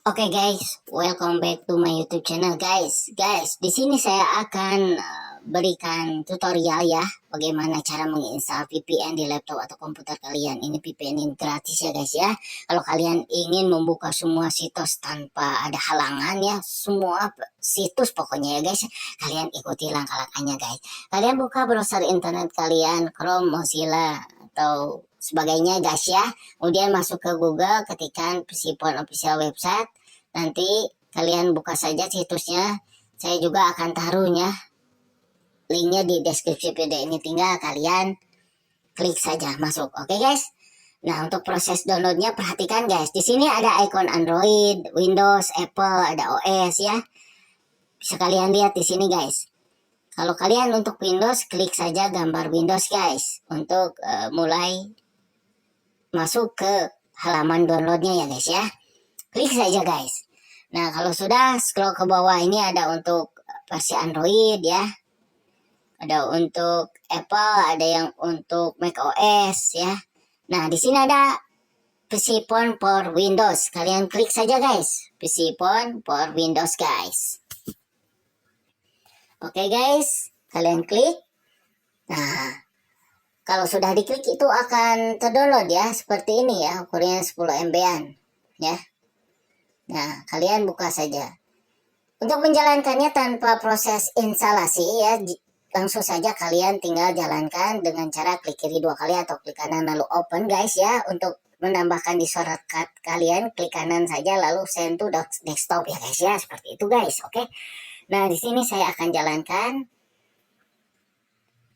Oke guys, welcome back to my YouTube channel guys. Guys, di sini saya akan berikan tutorial ya, bagaimana cara menginstal VPN di laptop atau komputer kalian. Ini VPN ini gratis ya guys ya. Kalau kalian ingin membuka semua situs tanpa ada halangan ya, semua situs pokoknya ya guys, kalian ikuti langkah-langkahnya guys. Kalian buka browser internet kalian, Chrome, Mozilla atau sebagainya guys ya. Kemudian masuk ke Google, ketikkan Psipon official website. Nanti kalian buka saja situsnya. Saya juga akan taruhnya linknya di deskripsi video ini, tinggal kalian klik saja masuk. Oke guys. Nah, untuk proses downloadnya perhatikan guys. Di sini ada icon Android, Windows, Apple, ada OS ya. Bisa kalian lihat di sini guys. Kalau kalian untuk Windows, klik saja gambar Windows guys untuk mulai masuk ke halaman downloadnya ya guys ya. Klik saja guys. Nah, kalau sudah scroll ke bawah, ini ada untuk versi Android ya. Ada untuk Apple, ada yang untuk macOS ya. Nah, di sini ada Psipon for Windows. Kalian klik saja guys. Psipon for Windows guys. Oke guys, kalian klik. Nah, kalau sudah diklik itu akan terdownload ya, seperti ini ya, ukurannya 10 MB-an ya. Nah, kalian buka saja. Untuk menjalankannya tanpa proses instalasi ya, langsung saja kalian tinggal jalankan dengan cara klik kiri 2 kali atau klik kanan lalu open guys ya. Untuk menambahkan di shortcut kalian klik kanan saja lalu send to desktop ya guys ya, seperti itu guys. Oke. Nah, di sini saya akan jalankan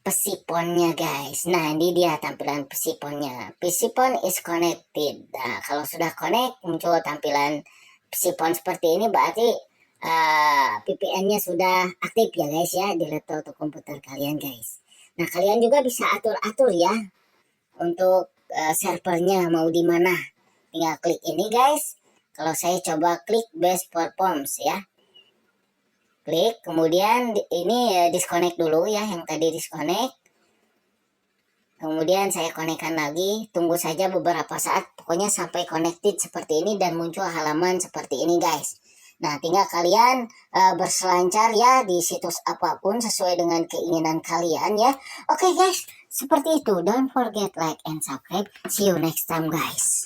Psiponnya guys. Nah, ini dia tampilan Psiponnya. Psipon is connected. Nah, kalau sudah connect muncul tampilan Psipon seperti ini, berarti VPN-nya sudah aktif ya guys ya di laptop atau komputer kalian guys. Nah, kalian juga bisa atur-atur ya untuk servernya mau di mana. Tinggal klik ini guys. Kalau saya coba klik best performance ya. Klik, kemudian ini disconnect dulu ya, yang tadi disconnect. Kemudian saya konekkan lagi, tunggu saja beberapa saat, pokoknya sampai connected seperti ini dan muncul halaman seperti ini guys. Nah, tinggal kalian berselancar ya di situs apapun sesuai dengan keinginan kalian ya. Oke guys, seperti itu. Don't forget like and subscribe. See you next time guys.